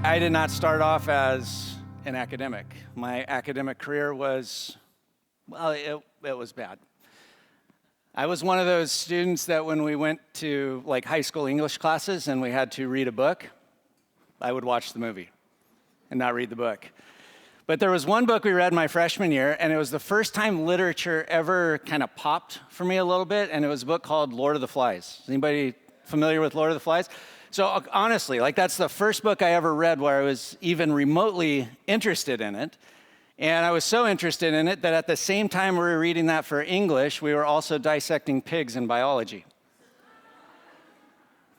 I did not start off as an academic. My academic career was, well, it was bad. I was one of those students that when we went to like high school English classes and we had to read a book, I would watch the movie and not read the book. But there was one book we read my freshman year, and it was the first time literature ever kind of popped for me a little bit, and it was a book called Lord of the Flies. Is anybody familiar with Lord of the Flies? So honestly, like that's the first book I ever read where I was even remotely interested in it. And I was so interested in it that at the same time we were reading that for English, we were also dissecting pigs in biology.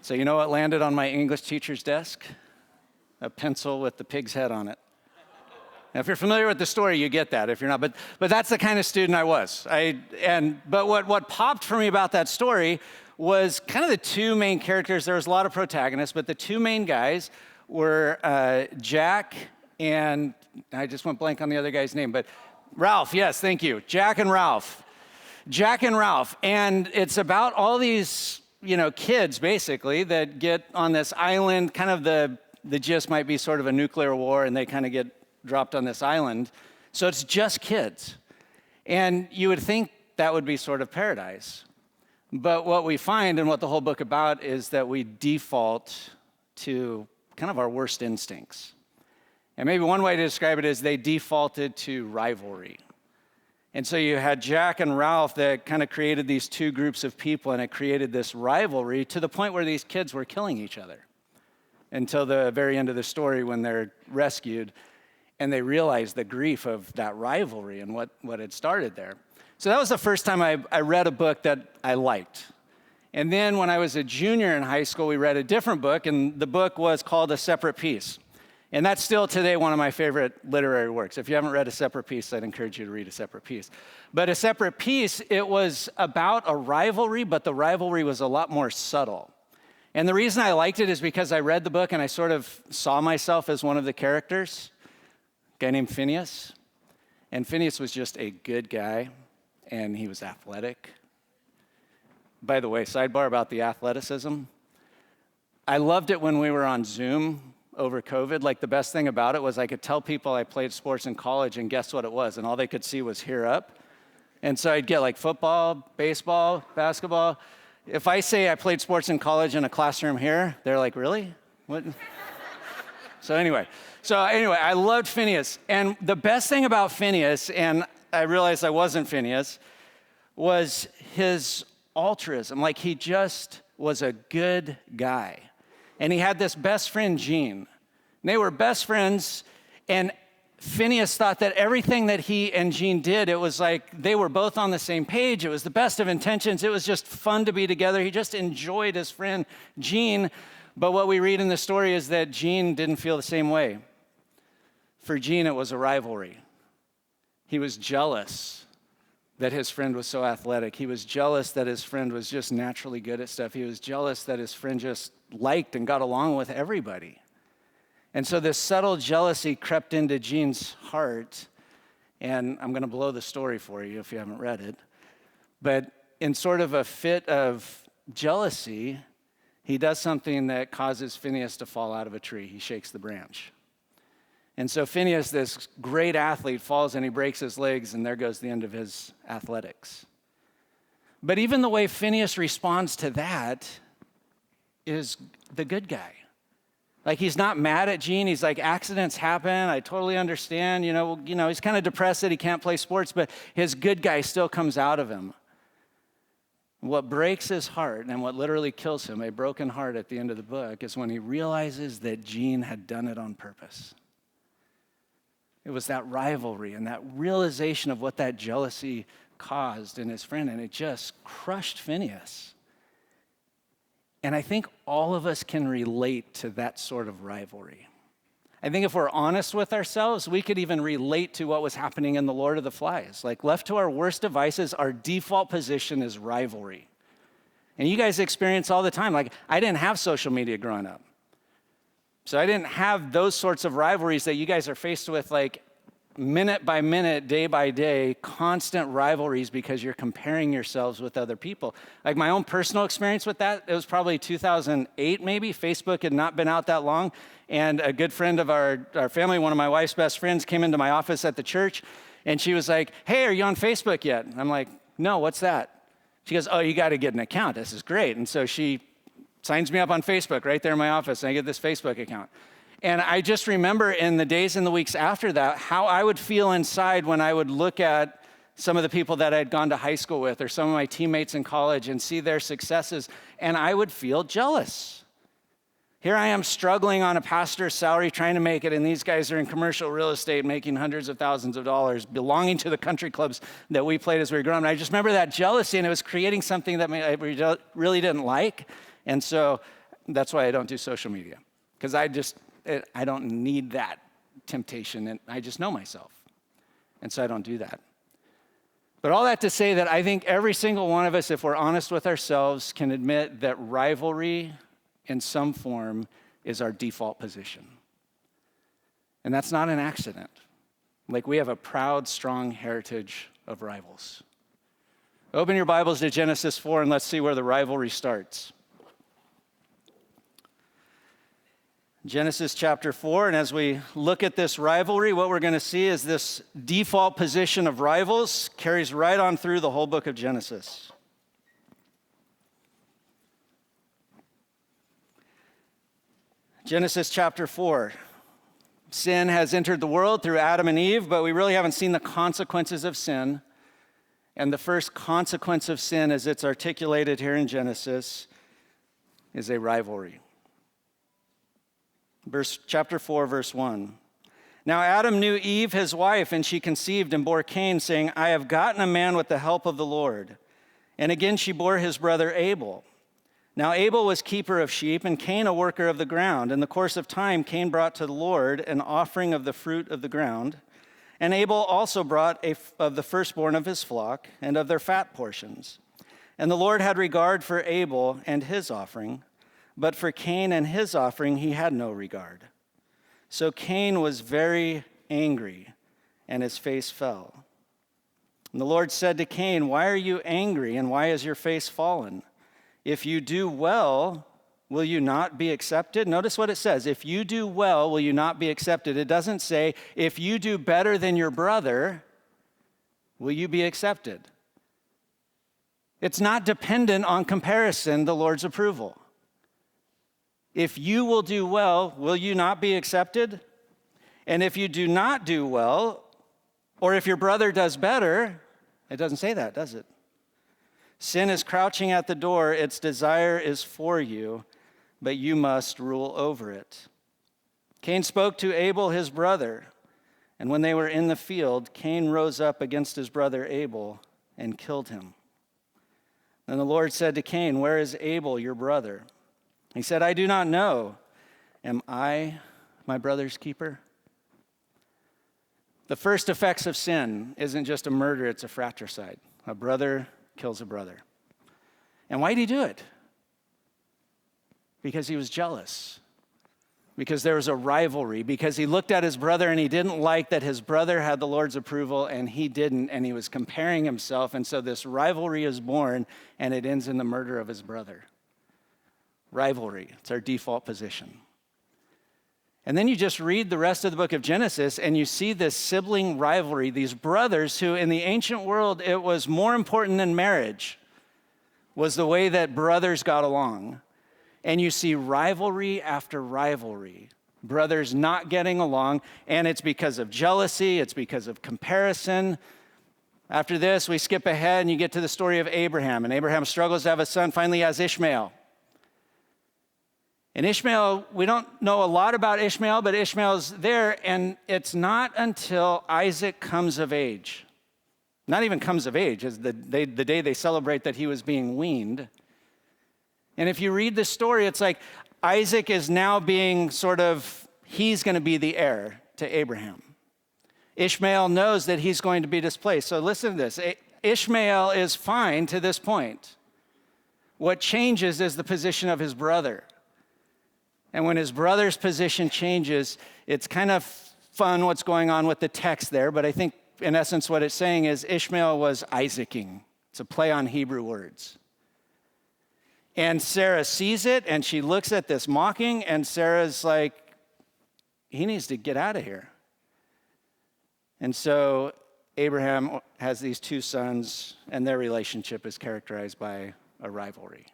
So you know what landed on my English teacher's desk? A pencil with the pig's head on it. Now, if you're familiar with the story, you get that. If you're not, but that's the kind of student I was. But what popped for me about that story was kind of the two main characters. There was a lot of protagonists, but the two main guys were Jack and, I just went blank on the other guy's name, but Ralph, yes, thank you. Jack and Ralph. And it's about all these, kids basically that get on this island, kind of the gist might be sort of a nuclear war, and they kind of get dropped on this island. So it's just kids. And you would think that would be sort of paradise. But what we find and what the whole book about is that we default to kind of our worst instincts. And maybe one way to describe it is they defaulted to rivalry. And so you had Jack and Ralph that kind of created these two groups of people, and it created this rivalry to the point where these kids were killing each other until the very end of the story when they're rescued and they realize the grief of that rivalry and what had started there. So that was the first time I read a book that I liked. And then when I was a junior in high school, we read a different book, and the book was called A Separate Peace. And that's still today one of my favorite literary works. If you haven't read A Separate Peace, I'd encourage you to read A Separate Peace. But A Separate Peace, it was about a rivalry, but the rivalry was a lot more subtle. And the reason I liked it is because I read the book and I sort of saw myself as one of the characters, a guy named Phineas. And Phineas was just a good guy, and he was athletic. By the way, sidebar about the athleticism. I loved it when we were on Zoom over COVID. Like the best thing about it was I could tell people I played sports in college, and guess what it was? And all they could see was here up. And so I'd get like football, baseball, basketball. If I say I played sports in college in a classroom here, they're like, really? What? So anyway, I loved Phineas. And the best thing about Phineas, and I realized I wasn't Phineas, was his altruism. Like he just was a good guy. And he had this best friend, Gene. And they were best friends, and Phineas thought that everything that he and Gene did, it was like they were both on the same page. It was the best of intentions. It was just fun to be together. He just enjoyed his friend, Gene. But what we read in the story is that Gene didn't feel the same way. For Gene, it was a rivalry. He was jealous that his friend was so athletic. He was jealous that his friend was just naturally good at stuff. He was jealous that his friend just liked and got along with everybody. And so this subtle jealousy crept into Gene's heart, and I'm going to blow the story for you if you haven't read it. But in sort of a fit of jealousy, he does something that causes Phineas to fall out of a tree. He shakes the branch. And so Phineas, this great athlete, falls and he breaks his legs, and there goes the end of his athletics. But even the way Phineas responds to that is the good guy. Like he's not mad at Gene. He's like, accidents happen. I totally understand. He's kind of depressed that he can't play sports, but his good guy still comes out of him. What breaks his heart and what literally kills him, a broken heart at the end of the book, is when he realizes that Gene had done it on purpose. It was that rivalry and that realization of what that jealousy caused in his friend, and it just crushed Phineas. And I think all of us can relate to that sort of rivalry. I think if we're honest with ourselves, we could even relate to what was happening in The Lord of the Flies. Like left to our worst devices, our default position is rivalry. And you guys experience all the time. Like I didn't have social media growing up. So I didn't have those sorts of rivalries that you guys are faced with like minute by minute, day by day, constant rivalries because you're comparing yourselves with other people. Like my own personal experience with that, it was probably 2008 maybe. Facebook had not been out that long. And a good friend of our family, one of my wife's best friends, came into my office at the church. And she was like, hey, are you on Facebook yet? And I'm like, no, what's that? She goes, oh, you got to get an account. This is great. And so she signs me up on Facebook right there in my office. And I get this Facebook account. And I just remember in the days and the weeks after that, how I would feel inside when I would look at some of the people that I'd gone to high school with or some of my teammates in college and see their successes, and I would feel jealous. Here I am struggling on a pastor's salary, trying to make it, and these guys are in commercial real estate making hundreds of thousands of dollars, belonging to the country clubs that we played as we were growing up. And I just remember that jealousy, and it was creating something that I really didn't like. And so that's why I don't do social media, because I don't need that temptation, and I just know myself. And so I don't do that. But all that to say that I think every single one of us, if we're honest with ourselves, can admit that rivalry in some form is our default position. And that's not an accident. Like, we have a proud, strong heritage of rivals. Open your Bibles to Genesis 4 and let's see where the rivalry starts. Genesis chapter 4, and as we look at this rivalry, what we're going to see is this default position of rivals carries right on through the whole book of Genesis. Genesis chapter 4. Sin has entered the world through Adam and Eve, but we really haven't seen the consequences of sin. And the first consequence of sin, as it's articulated here in Genesis, is a rivalry. Chapter 4, verse 1. Now Adam knew Eve, his wife, and she conceived and bore Cain, saying, I have gotten a man with the help of the Lord. And again she bore his brother Abel. Now Abel was keeper of sheep, and Cain a worker of the ground. In the course of time, Cain brought to the Lord an offering of the fruit of the ground. And Abel also brought of the firstborn of his flock, and of their fat portions. And the Lord had regard for Abel and his offering, but for Cain and his offering he had no regard. So Cain was very angry, and his face fell. And the Lord said to Cain, why are you angry, and why is your face fallen? If you do well, will you not be accepted? Notice what it says. If you do well, will you not be accepted? It doesn't say, if you do better than your brother, will you be accepted? It's not dependent on comparison, the Lord's approval. If you will do well, will you not be accepted? And if you do not do well, or if your brother does better, it doesn't say that, does it? Sin is crouching at the door. Its desire is for you, but you must rule over it. Cain spoke to Abel, his brother, and when they were in the field, Cain rose up against his brother Abel and killed him. Then the Lord said to Cain, where is Abel, your brother? He said, I do not know. Am I my brother's keeper? The first effects of sin isn't just a murder, it's a fratricide. A brother kills a brother. And why did he do it? Because he was jealous. Because there was a rivalry. Because he looked at his brother and he didn't like that his brother had the Lord's approval and he didn't, and he was comparing himself. And so this rivalry is born and it ends in the murder of his brother. Rivalry, it's our default position. And then you just read the rest of the book of Genesis and you see this sibling rivalry, these brothers who in the ancient world, it was more important than marriage, was the way that brothers got along. And you see rivalry after rivalry, brothers not getting along, and it's because of jealousy, it's because of comparison. After this, we skip ahead and you get to the story of Abraham, and Abraham struggles to have a son, finally has Ishmael. And Ishmael, we don't know a lot about Ishmael, but Ishmael's there, and it's not until Isaac comes of age. Not even comes of age, as the day they celebrate that he was being weaned. And if you read the story, it's like Isaac is now being he's going to be the heir to Abraham. Ishmael knows that he's going to be displaced. So listen to this. Ishmael is fine to this point. What changes is the position of his brother. And when his brother's position changes, it's kind of fun what's going on with the text there, but I think in essence what it's saying is Ishmael was Isaacing. It's a play on Hebrew words. And Sarah sees it, and she looks at this mocking, and Sarah's like, he needs to get out of here. And so Abraham has these two sons, and their relationship is characterized by a rivalry.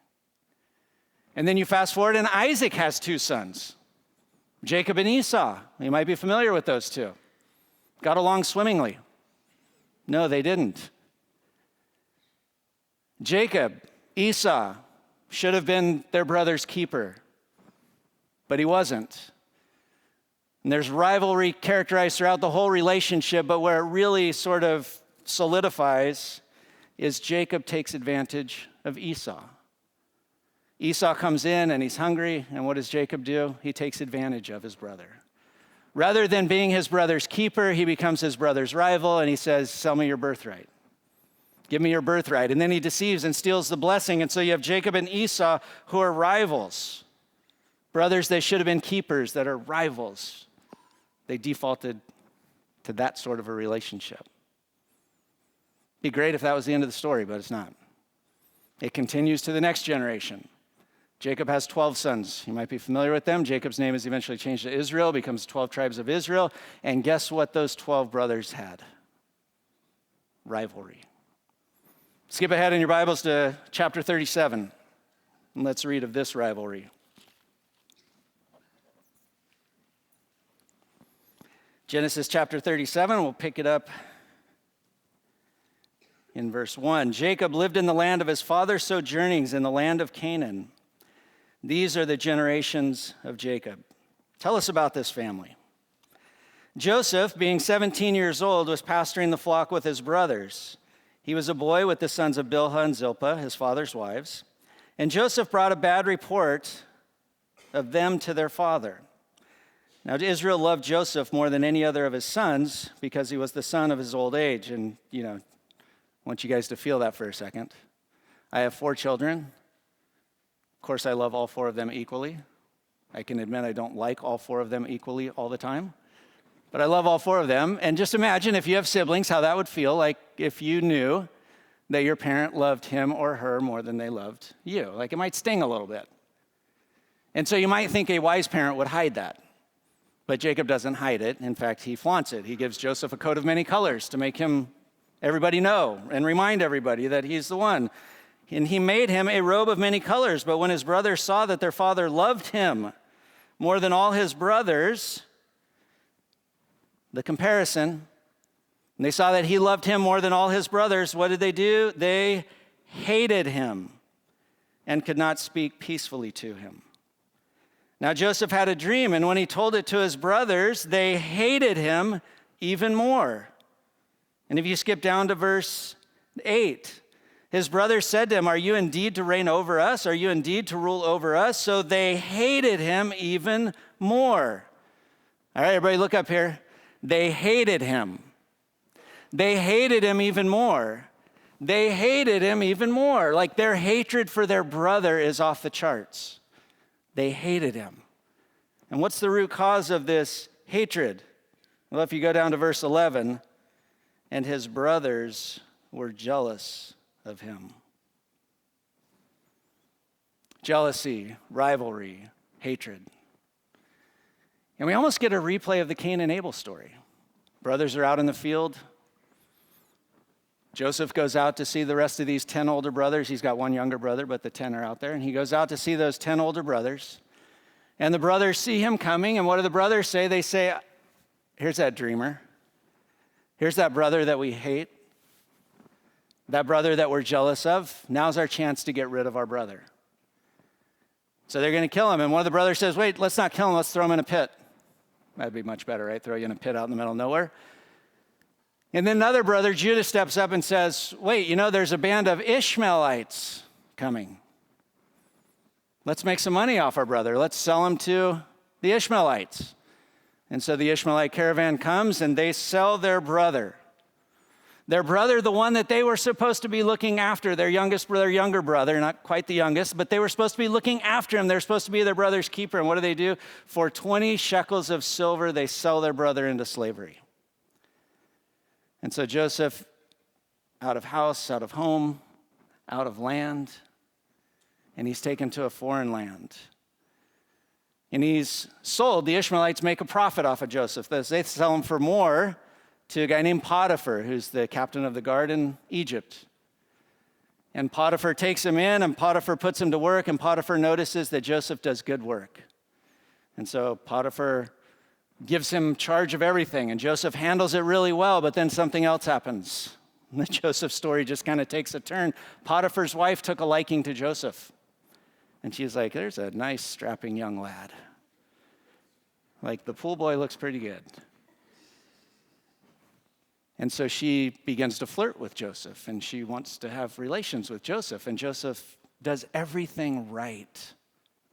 And then you fast forward, and Isaac has two sons, Jacob and Esau. You might be familiar with those two. Got along swimmingly. No, they didn't. Jacob, Esau, should have been their brother's keeper, but he wasn't. And there's rivalry characterized throughout the whole relationship, but where it really sort of solidifies is Jacob takes advantage of Esau. Esau comes in and he's hungry, and what does Jacob do? He takes advantage of his brother. Rather than being his brother's keeper, he becomes his brother's rival, and he says, sell me your birthright. Give me your birthright. And then he deceives and steals the blessing, and so you have Jacob and Esau who are rivals. Brothers, they should have been keepers that are rivals. They defaulted to that sort of a relationship. It'd be great if that was the end of the story, but it's not. It continues to the next generation. Jacob has 12 sons. You might be familiar with them. Jacob's name is eventually changed to Israel, becomes 12 tribes of Israel. And guess what those 12 brothers had? Rivalry. Skip ahead in your Bibles to chapter 37, and let's read of this rivalry. Genesis chapter 37, we'll pick it up in verse 1. Jacob lived in the land of his father's sojournings in the land of Canaan. These are the generations of Jacob. Tell us about this family. Joseph, being 17 years old, was pasturing the flock with his brothers. He was a boy with the sons of Bilhah and Zilpah, his father's wives. And Joseph brought a bad report of them to their father. Now, Israel loved Joseph more than any other of his sons because he was the son of his old age. And, I want you guys to feel that for a second. I have 4 children. Of course, I love all 4 of them equally. I can admit I don't like all 4 of them equally all the time. But I love all 4 of them. And just imagine if you have siblings, how that would feel like if you knew that your parent loved him or her more than they loved you. Like it might sting a little bit. And so you might think a wise parent would hide that. But Jacob doesn't hide it. In fact, he flaunts it. He gives Joseph a coat of many colors to make everybody know and remind everybody that he's the one. And he made him a robe of many colors. But when his brothers saw that their father loved him more than all his brothers, the comparison, and they saw that he loved him more than all his brothers, what did they do? They hated him and could not speak peacefully to him. Now Joseph had a dream, and when he told it to his brothers, they hated him even more. And if you skip down to verse 8, his brothers said to him, are you indeed to reign over us? Are you indeed to rule over us? So they hated him even more. All right, everybody look up here. They hated him. They hated him even more. They hated him even more. Like their hatred for their brother is off the charts. They hated him. And what's the root cause of this hatred? Well, if you go down to verse 11, and his brothers were jealous of him. Jealousy, rivalry, hatred. And we almost get a replay of the Cain and Abel story. Brothers are out in the field. Joseph goes out to see the rest of these 10 older brothers. He's got one younger brother, but the 10 are out there. And he goes out to see those 10 older brothers. And the brothers see him coming. And what do the brothers say? They say, here's that dreamer. Here's that brother that we hate. That brother that we're jealous of. Now's our chance to get rid of our brother. So they're going to kill him. And one of the brothers says, wait, let's not kill him. Let's throw him in a pit. That'd be much better, right? Throw you in a pit out in the middle of nowhere. And then another brother, Judah, steps up and says, wait, there's a band of Ishmaelites coming. Let's make some money off our brother. Let's sell him to the Ishmaelites. And so the Ishmaelite caravan comes and they sell their brother. Their brother, the one that they were supposed to be looking after, their younger brother, not quite the youngest, but they were supposed to be looking after him. They're supposed to be their brother's keeper. And what do? For 20 shekels of silver, they sell their brother into slavery. And so Joseph, out of house, out of home, out of land, and he's taken to a foreign land. And he's sold. The Ishmaelites make a profit off of Joseph. They sell him for more to a guy named Potiphar, who's the captain of the guard in Egypt. And Potiphar takes him in, and Potiphar puts him to work, and Potiphar notices that Joseph does good work. And so Potiphar gives him charge of everything, and Joseph handles it really well, but then something else happens. And the Joseph story just kind of takes a turn. Potiphar's wife took a liking to Joseph, and she's like, there's a nice, strapping young lad. Like, the pool boy looks pretty good. And so she begins to flirt with Joseph, and she wants to have relations with Joseph, and Joseph does everything right.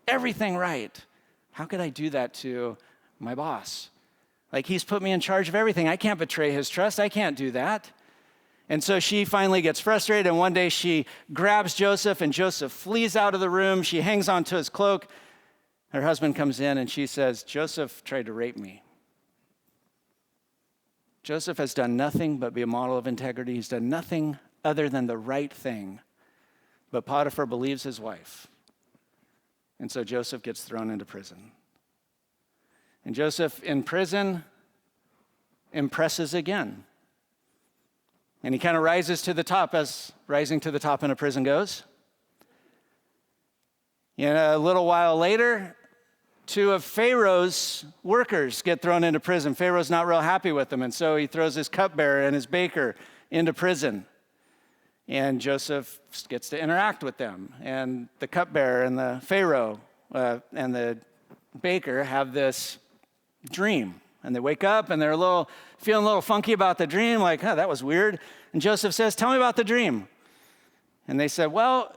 Everything right. How could I do that to my boss? Like, he's put me in charge of everything. I can't betray his trust. I can't do that. And so she finally gets frustrated, and one day she grabs Joseph, and Joseph flees out of the room. She hangs onto his cloak. Her husband comes in, and she says, Joseph tried to rape me. Joseph has done nothing but be a model of integrity. He's done nothing other than the right thing. But Potiphar believes his wife. And so Joseph gets thrown into prison. And Joseph in prison impresses again. And he kind of rises to the top, as rising to the top in a prison goes. And a little while later, 2 of Pharaoh's workers get thrown into prison. Pharaoh's not real happy with them, and so he throws his cupbearer and his baker into prison. And Joseph gets to interact with them. And the cupbearer and the Pharaoh and the baker have this dream. And they wake up, and they're feeling a little funky about the dream, like, that was weird. And Joseph says, tell me about the dream. And they said, well,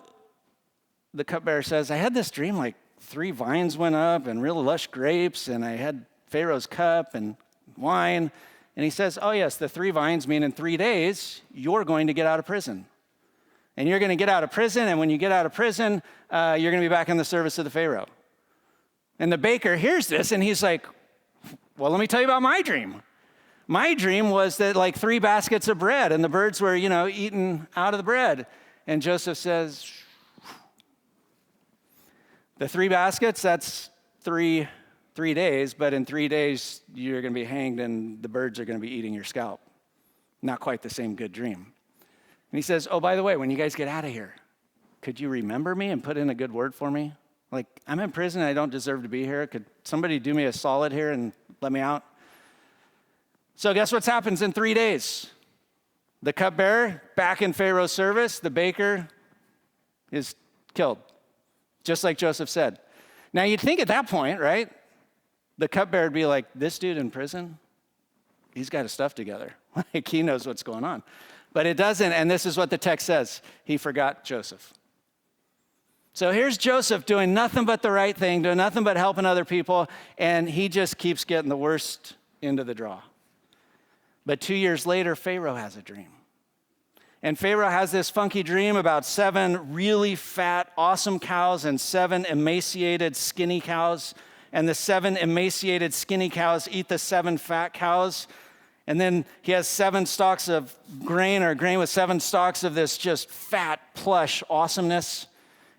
the cupbearer says, I had this dream, like 3 vines went up and really lush grapes, and I had Pharaoh's cup and wine. And he says, oh yes, the 3 vines mean in 3 days, you're going to get out of prison. And you're going to get out of prison, and when you get out of prison, you're going to be back in the service of the Pharaoh. And the baker hears this, and he's like, well, let me tell you about my dream. My dream was that like 3 baskets of bread, and the birds were, eating out of the bread. And Joseph says, the 3 baskets, that's three days, but in 3 days, you're going to be hanged and the birds are going to be eating your scalp. Not quite the same good dream. And he says, oh, by the way, when you guys get out of here, could you remember me and put in a good word for me? Like, I'm in prison, I don't deserve to be here. Could somebody do me a solid here and let me out? So guess what happens in 3 days? The cupbearer, back in Pharaoh's service, the baker is killed. Just like Joseph said. Now, you'd think at that point, right, the cupbearer would be like, this dude in prison, he's got his stuff together. Like, he knows what's going on. But it doesn't, and this is what the text says. He forgot Joseph. So here's Joseph doing nothing but the right thing, doing nothing but helping other people, and he just keeps getting the worst end of the draw. But 2 years later, Pharaoh has a dream. And Pharaoh has this funky dream about 7 really fat, awesome cows and 7 emaciated, skinny cows. And the 7 emaciated, skinny cows eat the 7 fat cows. And then he has 7 stalks of grain, or grain with 7 stalks of this just fat, plush awesomeness.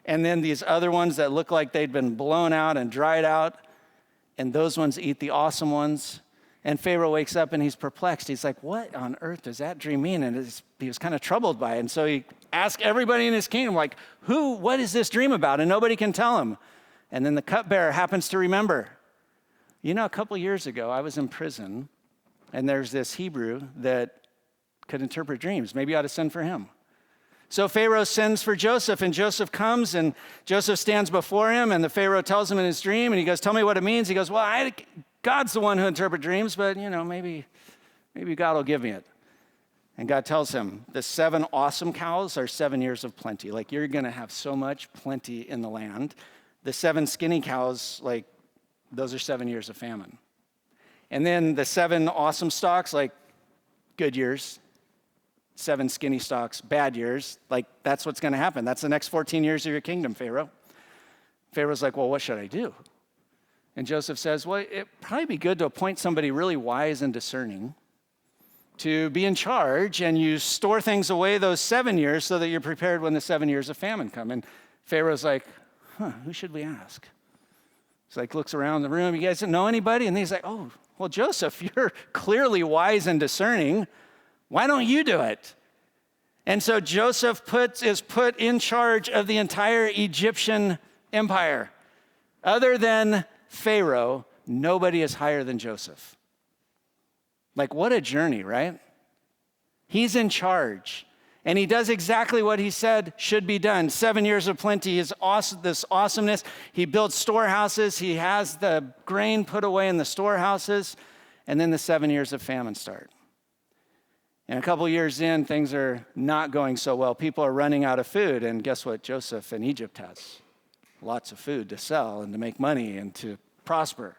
And then these other ones that look like they'd been blown out and dried out. And those ones eat the awesome ones. And Pharaoh wakes up and he's perplexed. He's like, what on earth does that dream mean? And he was kind of troubled by it. And so he asked everybody in his kingdom, like, what is this dream about? And nobody can tell him. And then the cupbearer happens to remember. A couple years ago, I was in prison, and there's this Hebrew that could interpret dreams. Maybe you ought to send for him. So Pharaoh sends for Joseph, and Joseph comes, and Joseph stands before him, and the Pharaoh tells him in his dream, and he goes, tell me what it means. He goes, well, God's the one who interprets dreams, but, maybe God will give me it. And God tells him, the 7 awesome cows are 7 years of plenty. Like, you're going to have so much plenty in the land. The 7 skinny cows, like, those are 7 years of famine. And then the 7 awesome stalks, like, good years. 7 skinny stalks, bad years. Like, that's what's going to happen. That's the next 14 years of your kingdom, Pharaoh. Pharaoh's like, well, what should I do? And Joseph says, well, it'd probably be good to appoint somebody really wise and discerning to be in charge, and you store things away those 7 years so that you're prepared when the 7 years of famine come. And Pharaoh's like, who should we ask? He's like, looks around the room, you guys don't know anybody? And he's like, oh, well, Joseph, you're clearly wise and discerning. Why don't you do it? And so Joseph is put in charge of the entire Egyptian empire. Other than Pharaoh, nobody is higher than Joseph. Like, what a journey, right? He's in charge, and he does exactly what he said should be done. 7 years of plenty is awesome, this awesomeness. He builds storehouses. He has the grain put away in the storehouses, and then the 7 years of famine start. And a couple years in, things are not going so well. People are running out of food, and guess what Joseph in Egypt has? Lots of food to sell and to make money and to prosper.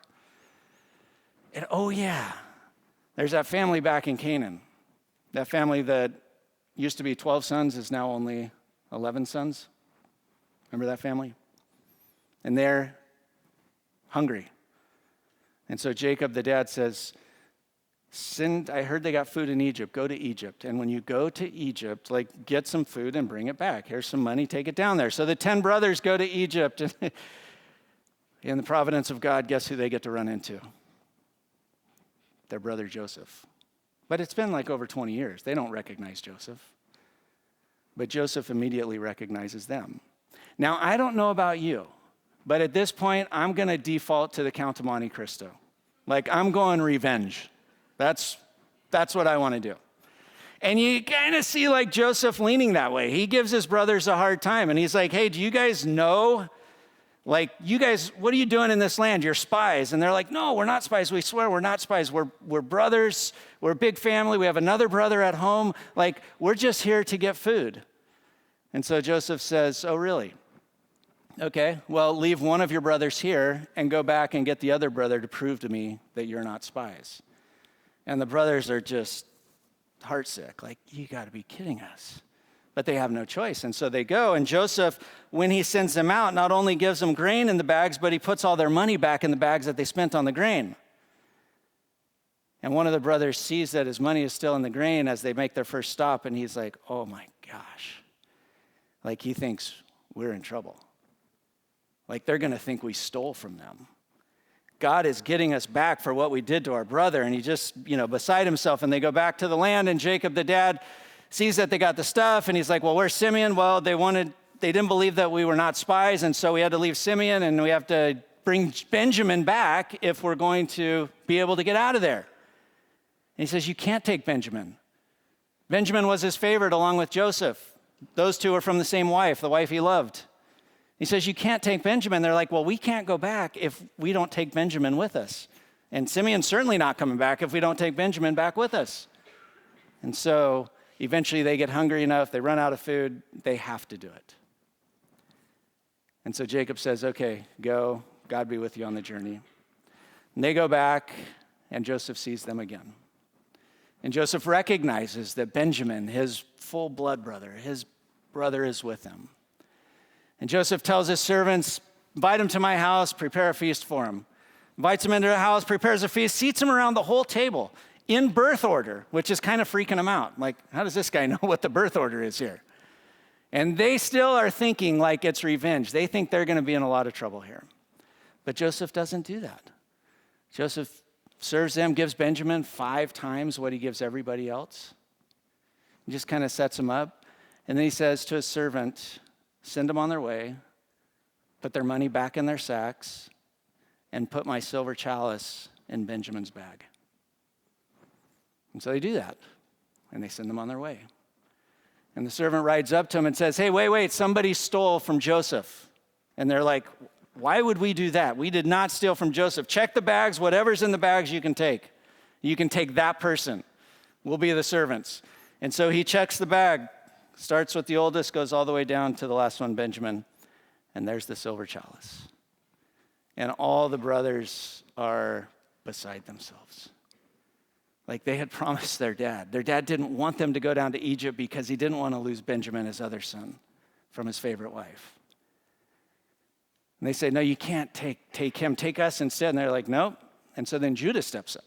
And oh yeah, there's that family back in Canaan. That family that used to be 12 sons is now only 11 sons. Remember that family? And they're hungry. And so Jacob, the dad, says, I heard they got food in Egypt. Go to Egypt. And when you go to Egypt, like, get some food and bring it back. Here's some money, take it down there. So the 10 brothers go to Egypt. And in the providence of God, guess who they get to run into? Their brother Joseph. But it's been like over 20 years. They don't recognize Joseph. But Joseph immediately recognizes them. Now, I don't know about you, but at this point, I'm going to default to the Count of Monte Cristo. Like, I'm going revenge. That's what I want to do. And you kind of see like Joseph leaning that way. He gives his brothers a hard time. And he's like, hey, do you guys know? Like, you guys, what are you doing in this land? You're spies. And they're like, no, we're not spies. We swear we're not spies. We're brothers. We're a big family. We have another brother at home. Like, we're just here to get food. And so Joseph says, oh, really? Okay, well, leave one of your brothers here and go back and get the other brother to prove to me that you're not spies. And the brothers are just heartsick. Like, you got to be kidding us. But they have no choice. And so they go. And Joseph, when he sends them out, not only gives them grain in the bags, but he puts all their money back in the bags that they spent on the grain. And one of the brothers sees that his money is still in the grain as they make their first stop. And he's like, oh my gosh. Like, he thinks we're in trouble. Like, they're going to think we stole from them. God is getting us back for what we did to our brother. And he just, beside himself. And they go back to the land. And Jacob, the dad, sees that they got the stuff, and he's like, well, where's Simeon? Well, they didn't believe that we were not spies, and so we had to leave Simeon, and we have to bring Benjamin back if we're going to be able to get out of there. And he says, you can't take Benjamin. Benjamin was his favorite along with Joseph. Those two are from the same wife, the wife he loved. He says, you can't take Benjamin. They're like, well, we can't go back if we don't take Benjamin with us. And Simeon's certainly not coming back if we don't take Benjamin back with us. And so eventually they get hungry enough, they run out of food, they have to do it. And so Jacob says, okay, go, God be with you on the journey. And they go back, and Joseph sees them again. And Joseph recognizes that Benjamin, his full blood brother, his brother is with him. And Joseph tells his servants, invite him to my house, prepare a feast for him. Invites him into the house, prepares a feast, seats him around the whole table in birth order, which is kind of freaking him out. Like, how does this guy know what the birth order is here? And they still are thinking like it's revenge. They think they're going to be in a lot of trouble here. But Joseph doesn't do that. Joseph serves them, gives Benjamin 5 times what he gives everybody else. He just kind of sets them up. And then he says to his servant, send them on their way, put their money back in their sacks, and put my silver chalice in Benjamin's bag. And so they do that, and they send them on their way. And the servant rides up to him and says, hey, wait, somebody stole from Joseph. And they're like, why would we do that? We did not steal from Joseph. Check the bags, whatever's in the bags you can take. You can take that person. We'll be the servants. And so he checks the bag, starts with the oldest, goes all the way down to the last one, Benjamin, and there's the silver chalice. And all the brothers are beside themselves. Like they had promised their dad. Their dad didn't want them to go down to Egypt because he didn't want to lose Benjamin, his other son, from his favorite wife. And they say, no, you can't take him, take us instead. And they're like, nope. And so then Judah steps up.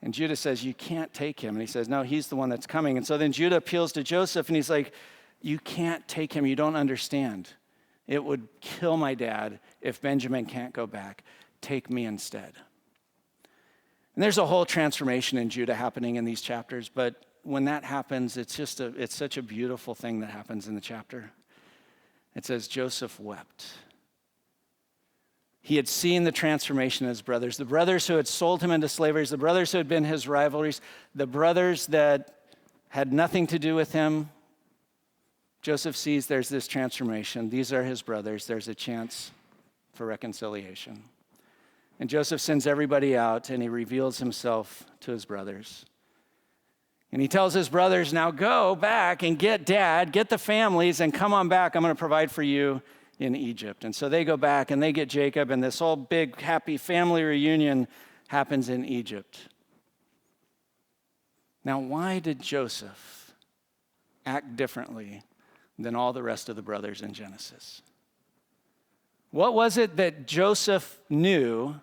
And Judah says, you can't take him. And he says, no, he's the one that's coming. And so then Judah appeals to Joseph, and he's like, you can't take him. You don't understand. It would kill my dad if Benjamin can't go back. Take me instead. And there's a whole transformation in Judah happening in these chapters, but when that happens, it's such a beautiful thing that happens in the chapter. It says, Joseph wept. He had seen the transformation of his brothers, the brothers who had sold him into slavery, the brothers who had been his rivalries, the brothers that had nothing to do with him. Joseph sees there's this transformation. These are his brothers. There's a chance for reconciliation. And Joseph sends everybody out, and he reveals himself to his brothers. And he tells his brothers, now go back and get dad, get the families, and come on back. I'm going to provide for you in Egypt. And so they go back, and they get Jacob, and this whole big, happy family reunion happens in Egypt. Now, why did Joseph act differently than all the rest of the brothers in Genesis? What was it that Joseph knew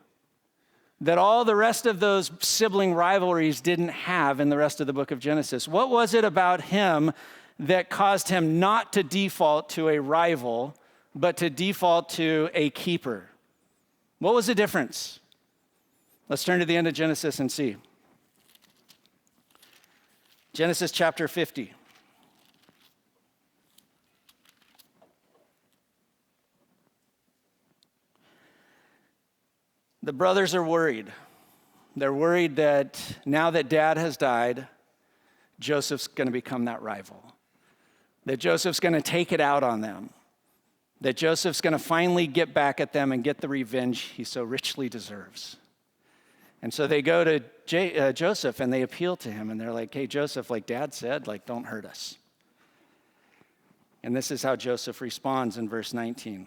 that all the rest of those sibling rivalries didn't have in the rest of the book of Genesis? What was it about him that caused him not to default to a rival, but to default to a keeper? What was the difference? Let's turn to the end of Genesis and see. Genesis chapter 50. The brothers are worried. They're worried that now that dad has died, Joseph's going to become that rival. That Joseph's going to take it out on them. That Joseph's going to finally get back at them and get the revenge he so richly deserves. And so they go to Joseph and they appeal to him, and they're like, hey, Joseph, like dad said, like don't hurt us. And this is how Joseph responds in verse 19.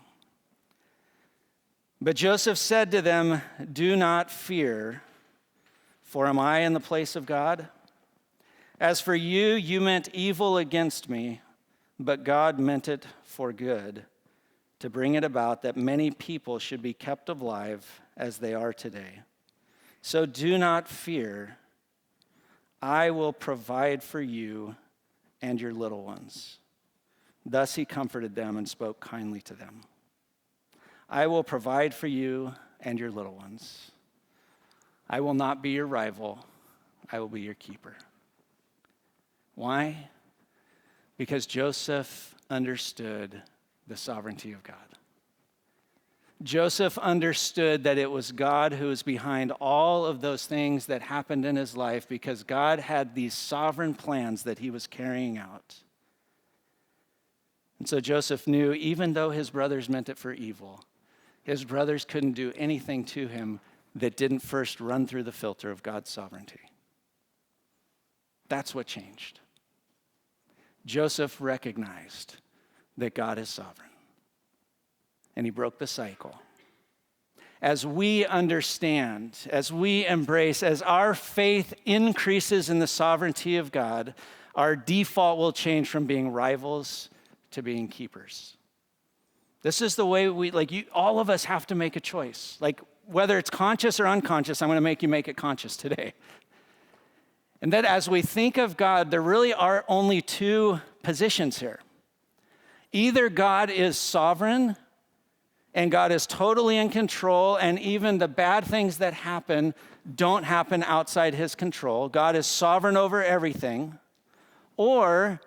But Joseph said to them, do not fear, for am I in the place of God? As for you, you meant evil against me, but God meant it for good, to bring it about that many people should be kept alive as they are today. So do not fear. I will provide for you and your little ones. Thus he comforted them and spoke kindly to them. I will provide for you and your little ones. I will not be your rival. I will be your keeper. Why? Because Joseph understood the sovereignty of God. Joseph understood that it was God who was behind all of those things that happened in his life, because God had these sovereign plans that he was carrying out. And so Joseph knew, even though his brothers meant it for evil, his brothers couldn't do anything to him that didn't first run through the filter of God's sovereignty. That's what changed. Joseph recognized that God is sovereign, and he broke the cycle. As we understand, as we embrace, as our faith increases in the sovereignty of God, our default will change from being rivals to being keepers. This is the way all of us have to make a choice. Like, whether it's conscious or unconscious, I'm going to make you make it conscious today. And that as we think of God, there really are only two positions here. Either God is sovereign and God is totally in control, and even the bad things that happen don't happen outside his control. God is sovereign over everything. Or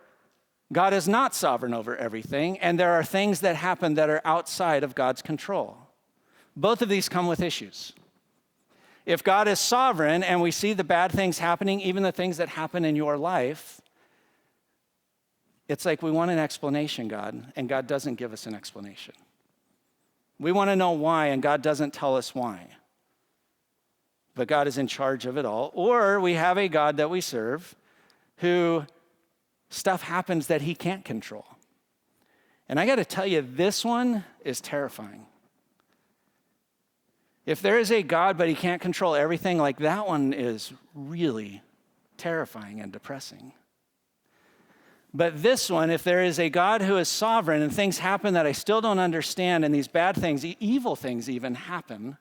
God is not sovereign over everything, and there are things that happen that are outside of God's control. Both of these come with issues. If God is sovereign and we see the bad things happening, even the things that happen in your life, it's like we want an explanation, God, and God doesn't give us an explanation. We want to know why, and God doesn't tell us why. But God is in charge of it all. Or we have a God that we serve who stuff happens that he can't control. And I got to tell you, this one is terrifying. If there is a God, but he can't control everything, like that one is really terrifying and depressing. But this one, if there is a God who is sovereign and things happen that I still don't understand, and these bad things, evil things even happen,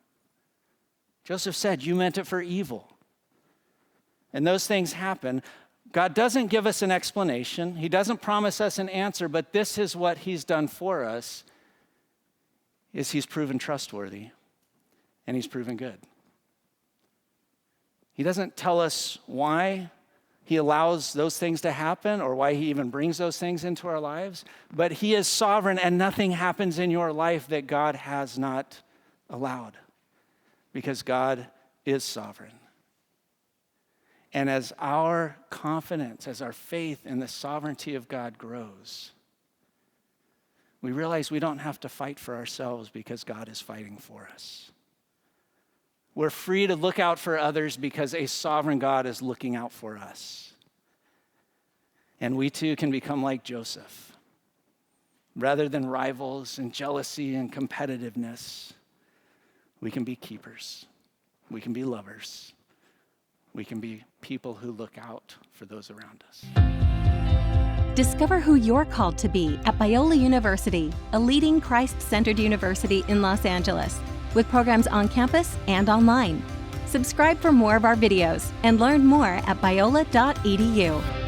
Joseph said, you meant it for evil. And those things happen. God doesn't give us an explanation. He doesn't promise us an answer, but this is what he's done for us, is he's proven trustworthy and he's proven good. He doesn't tell us why he allows those things to happen or why he even brings those things into our lives, but he is sovereign and nothing happens in your life that God has not allowed, because God is sovereign. And as our confidence, as our faith in the sovereignty of God grows, we realize we don't have to fight for ourselves because God is fighting for us. We're free to look out for others because a sovereign God is looking out for us. And we too can become like Joseph. Rather than rivals and jealousy and competitiveness, we can be keepers. We can be lovers. We can be people who look out for those around us. Discover who you're called to be at Biola University, a leading Christ-centered university in Los Angeles, with programs on campus and online. Subscribe for more of our videos and learn more at biola.edu.